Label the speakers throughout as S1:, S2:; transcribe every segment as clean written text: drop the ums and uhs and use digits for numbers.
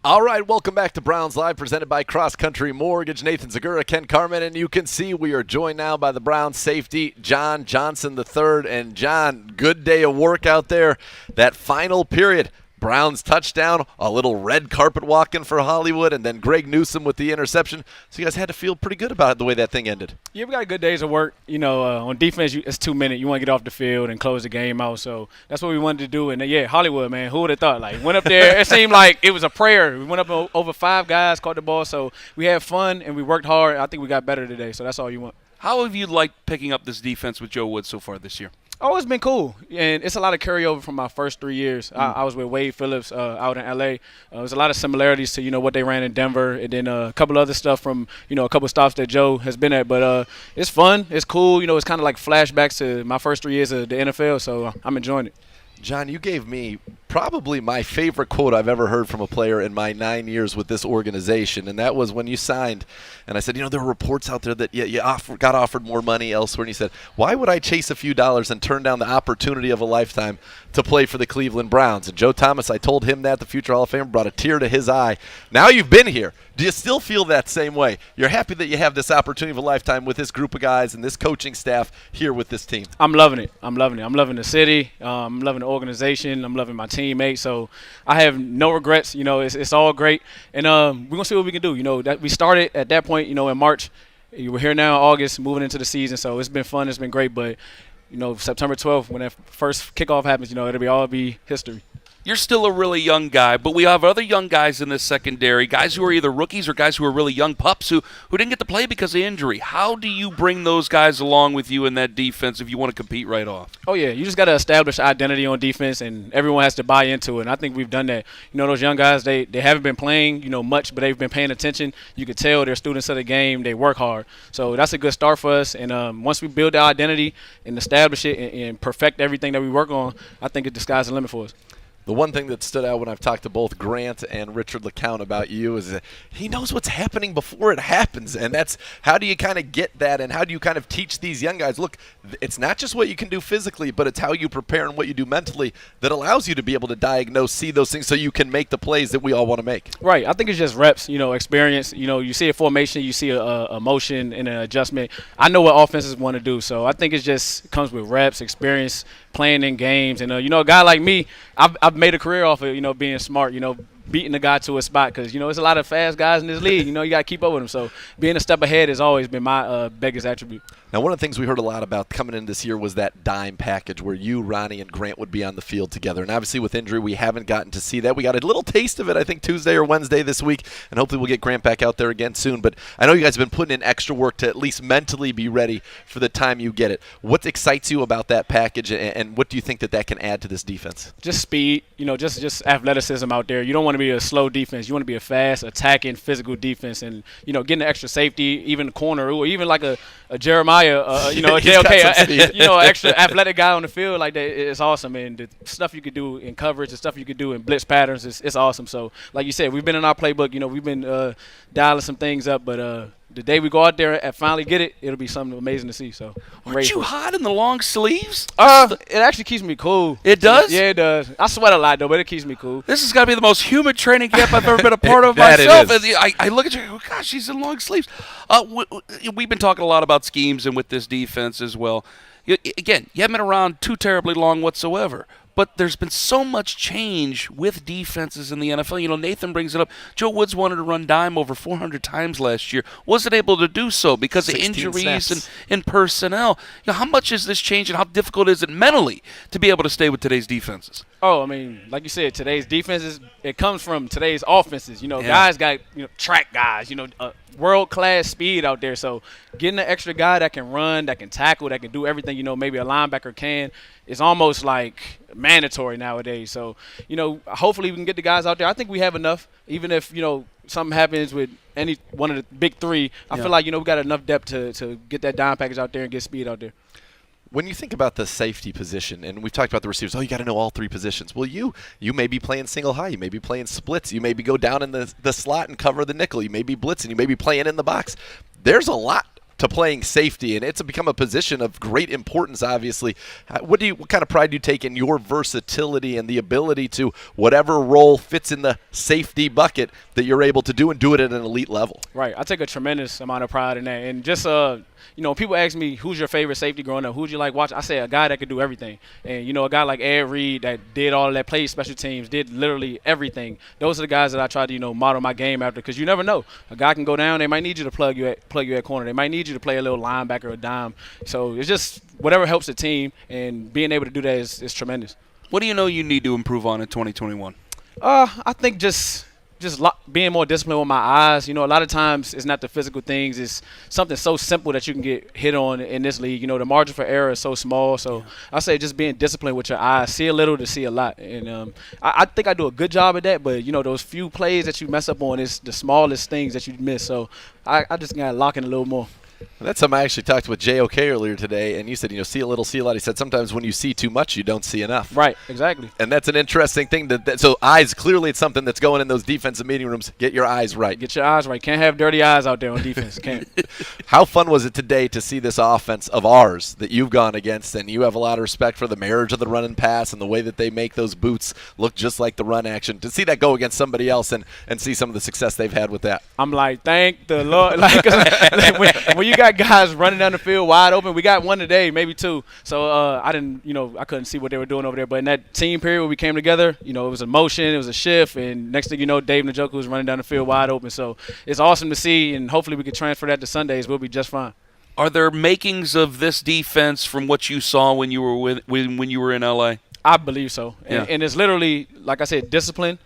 S1: All right, welcome back to Browns Live, presented by Cross Country Mortgage. Nathan Zagura, Ken Carmen, and you can see we are joined now by the Browns safety, John Johnson III. And John, good day of work out there. That final period, Browns touchdown, a little red carpet walking for Hollywood, and then Greg Newsome with the interception. So you guys had to feel pretty good about it the way that thing ended.
S2: Yeah, we got good days of work. On defense, it's 2 minutes. You want to get off the field and close the game out. So that's what we wanted to do. And, yeah, Hollywood, man, who would have thought? Like, went up there. It seemed like it was a prayer. We went up over 5 guys, caught the ball. So we had fun, and we worked hard. I think we got better today. So that's all you want.
S3: How have you liked picking up this defense with Joe Woods so far this year?
S2: Oh, it's been cool, and it's a lot of carryover from my first 3 years. I was with Wade Phillips out in L.A. There's a lot of similarities to what they ran in Denver, and then a couple other stuff from a couple stops that Joe has been at. But it's fun, it's cool. It's kind of like flashbacks to my first 3 years of the NFL, so I'm enjoying it.
S1: John, you gave me probably my favorite quote I've ever heard from a player in my 9 years with this organization, and that was when you signed. And I said, there were reports out there that you got offered more money elsewhere. And you said, why would I chase a few dollars and turn down the opportunity of a lifetime to play for the Cleveland Browns? And Joe Thomas, I told him that, the future Hall of Famer, brought a tear to his eye. Now you've been here. Do you still feel that same way? You're happy that you have this opportunity of a lifetime with this group of guys and this coaching staff here with this team?
S2: I'm loving it. I'm loving the city. I'm loving the organization. I'm loving my teammates. So I have no regrets. It's all great. And we're going to see what we can do. That we started at that point, in March. We're here now in August, moving into the season. So it's been fun. It's been great. But, September 12th, when that first kickoff happens, it'll be history.
S3: You're still a really young guy, but we have other young guys in this secondary, guys who are either rookies or guys who are really young pups who didn't get to play because of injury. How do you bring those guys along with you in that defense if you want to compete right off?
S2: Oh, yeah. You just got to establish identity on defense, and everyone has to buy into it. And I think we've done that. Those young guys, they haven't been playing, much, but they've been paying attention. You can tell they're students of the game. They work hard. So that's a good start for us. And once we build our identity and establish it and perfect everything that we work on, I think the sky's the limit for us.
S1: The one thing that stood out when I've talked to both Grant and Richard LeCount about you is that he knows what's happening before it happens. And that's how do you kind of get that, and how do you kind of teach these young guys, look, it's not just what you can do physically, but it's how you prepare and what you do mentally that allows you to be able to diagnose, see those things so you can make the plays that we all want to make.
S2: Right. I think it's just reps, experience. You see a formation, you see a motion and an adjustment. I know what offenses want to do. So I think it comes with reps, experience, playing in games. And, a guy like me, I've made a career off of, being smart, beating the guy to a spot because, there's a lot of fast guys in this league. You got to keep up with them. So being a step ahead has always been my biggest attribute.
S1: Now, one of the things we heard a lot about coming in this year was that dime package where you, Ronnie, and Grant would be on the field together. And obviously with injury, we haven't gotten to see that. We got a little taste of it, I think, Tuesday or Wednesday this week, and hopefully we'll get Grant back out there again soon. But I know you guys have been putting in extra work to at least mentally be ready for the time you get it. What excites you about that package, and what do you think that can add to this defense?
S2: Just speed, just athleticism out there. You don't want to be a slow defense. You want to be a fast, attacking, physical defense. And, getting the extra safety, even the corner, or even like a Jeremiah, extra athletic guy on the field like that, it's awesome. And the stuff you could do in coverage, the stuff you could do in blitz patterns, it's awesome. So, like you said, we've been in our playbook. We've been dialing some things up, but the day we go out there and finally get it, it'll be something amazing to see. So,
S3: aren't you hot in the long sleeves?
S2: It actually keeps me cool.
S3: It does?
S2: Yeah, it does. I sweat a lot though, but it keeps me cool.
S3: This has got to be the most humid training camp I've ever been a part of myself. I look at you, and go, gosh, she's in long sleeves. We've been talking a lot about schemes and with this defense as well. Again, you haven't been around too terribly long whatsoever. But there's been so much change with defenses in the NFL. Nathan brings it up. Joe Woods wanted to run dime over 400 times last year. Wasn't able to do so because of injuries and personnel. How much is this change, and how difficult is it mentally to be able to stay with today's defenses?
S2: Oh, I mean, like you said, today's defenses, it comes from today's offenses. Guys got track guys, world-class speed out there. So getting an extra guy that can run, that can tackle, that can do everything, maybe a linebacker can, is almost like mandatory nowadays. So, hopefully we can get the guys out there. I think we have enough, even if, something happens with any one of the big three. I feel like, we got enough depth to get that dime package out there and get speed out there.
S1: When you think about the safety position, and we've talked about the receivers, you got to know all three positions. Well, you may be playing single high. You may be playing splits. You may be go down in the slot and cover the nickel. You may be blitzing. You may be playing in the box. There's a lot to playing safety, and it's become a position of great importance, obviously. What kind of pride do you take in your versatility and the ability to, whatever role fits in the safety bucket, that you're able to do and do it at an elite level?
S2: Right. I take a tremendous amount of pride in that. And just, people ask me, who's your favorite safety growing up? Who'd you like watching? I say a guy that could do everything. And, a guy like Ed Reed that did all of that, played special teams, did literally everything. Those are the guys that I try to, model my game after, because you never know. A guy can go down. They might need you to plug you at corner. They might need you to play a little linebacker or dime. So it's just whatever helps the team, and being able to do that is tremendous.
S3: What do you know you need to improve on in 2021?
S2: I think just being more disciplined with my eyes. A lot of times it's not the physical things. It's something so simple that you can get hit on in this league. The margin for error is so small. So I say just being disciplined with your eyes. See a little to see a lot. And I think I do a good job at that. But, those few plays that you mess up on is the smallest things that you miss. So I just got to lock in a little more.
S1: That's something I actually talked with JOK earlier today, and you said, see a little, see a lot. He said sometimes when you see too much, you don't see enough.
S2: Right, exactly.
S1: And that's an interesting thing. So eyes, clearly it's something that's going in those defensive meeting rooms. Get your eyes right.
S2: Get your eyes right. Can't have dirty eyes out there on defense. Can't.
S1: How fun was it today to see this offense of ours that you've gone against, and you have a lot of respect for the marriage of the run and pass and the way that they make those boots look just like the run action, to see that go against somebody else and see some of the success they've had with that?
S2: I'm like, thank the Lord. When you got guys running down the field wide open, we got one today, maybe two. So I couldn't see what they were doing over there. But in that team period where we came together, it was a motion, it was a shift, and next thing you know, Dave Njoku was running down the field wide open. So it's awesome to see, and hopefully we can transfer that to Sundays. We'll be just fine.
S3: Are there makings of this defense from what you saw when you were when you were in LA?
S2: I believe so.
S3: Yeah.
S2: And it's literally, like I said, discipline.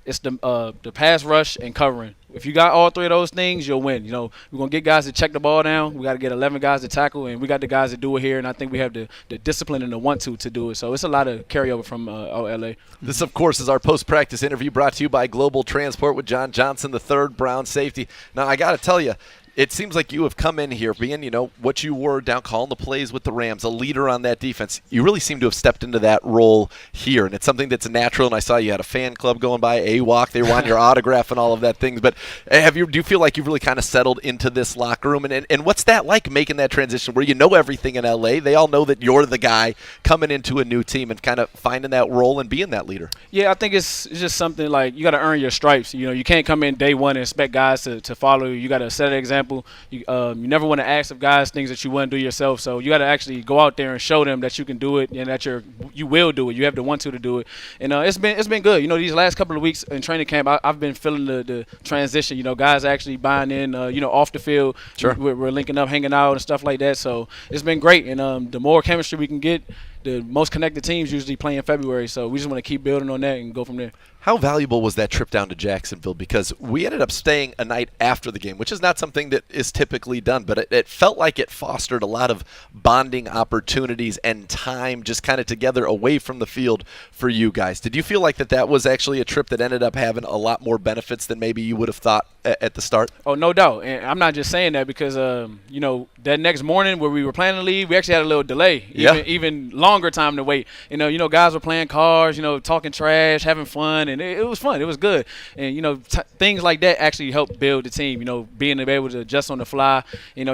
S2: It's the pass rush and covering. If you got all three of those things, you'll win. We're going to get guys to check the ball down. We got to get 11 guys to tackle, and we got the guys that do it here, and I think we have the discipline and the want-to do it. So it's a lot of carryover from LA.
S1: This, of course, is our post-practice interview brought to you by Global Transport with John Johnson, the third Brown safety. Now, I got to tell you, it seems like you have come in here being, what you were down calling the plays with the Rams, a leader on that defense. You really seem to have stepped into that role here, and it's something that's natural. And I saw you had a fan club going by, AWOC. They wanted your autograph and all of that things. But do you feel like you've really kind of settled into this locker room? And what's that like, making that transition where you know everything in L.A.? They all know that you're the guy coming into a new team and kind of finding that role and being that leader.
S2: Yeah, I think it's just something like you got to earn your stripes. You can't come in day one and expect guys to follow you. You got to set an example. You never want to ask of guys things that you wouldn't do yourself. So you got to actually go out there and show them that you can do it and that you will do it. You have the want to do it. And it's been good. These last couple of weeks in training camp, I've been feeling the transition. Guys actually buying in. Off the field.
S1: Sure.
S2: We're linking up, hanging out, and stuff like that. So it's been great. And the more chemistry we can get, the most connected teams usually play in February. So we just want to keep building on that and go from there.
S1: How valuable was that trip down to Jacksonville? Because we ended up staying a night after the game, which is not something that is typically done, but it felt like it fostered a lot of bonding opportunities and time just kind of together away from the field for you guys. Did you feel like that was actually a trip that ended up having a lot more benefits than maybe you would have thought at the start?
S2: Oh, no doubt. And I'm not just saying that because, that next morning where we were planning to leave, we actually had a little delay, even longer time to wait. Guys were playing cards, talking trash, having fun. And it was fun. It was good. And, things like that actually help build the team, being able to adjust on the fly,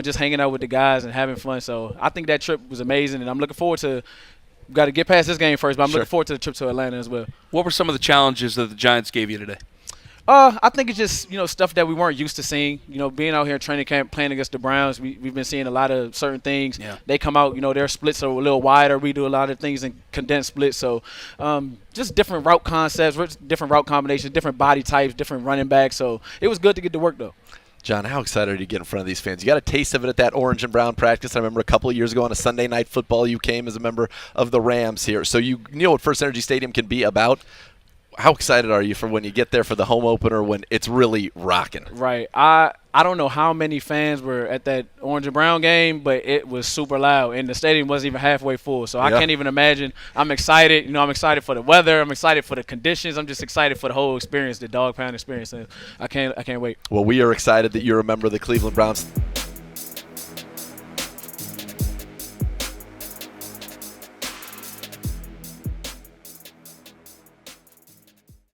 S2: just hanging out with the guys and having fun. So I think that trip was amazing, and I'm looking forward to – got to get past this game first, but I'm looking forward to the trip to Atlanta as well. What
S3: were some of the challenges that the Giants gave you today?
S2: I think it's just, stuff that we weren't used to seeing. Being out here in training camp playing against the Browns, we've been seeing a lot of certain things.
S3: Yeah.
S2: They come out, their splits are a little wider. We do a lot of things in condensed splits. So just different route concepts, different route combinations, different body types, different running backs. So it was good to get to work, though.
S1: John, how excited are you to get in front of these fans? You got a taste of it at that orange and brown practice. I remember a couple of years ago on a Sunday Night Football, you came as a member of the Rams here. So you know what First Energy Stadium can be about. How excited are you for when you get there for the home opener when it's really rocking?
S2: Right. I don't know how many fans were at that orange and brown game, but it was super loud, and the stadium wasn't even halfway full. So I can't even imagine. I'm excited. I'm excited for the weather. I'm excited for the conditions. I'm just excited for the whole experience, the Dog Pound experience. And I can't wait.
S1: Well, we are excited that you're a member of the Cleveland Browns.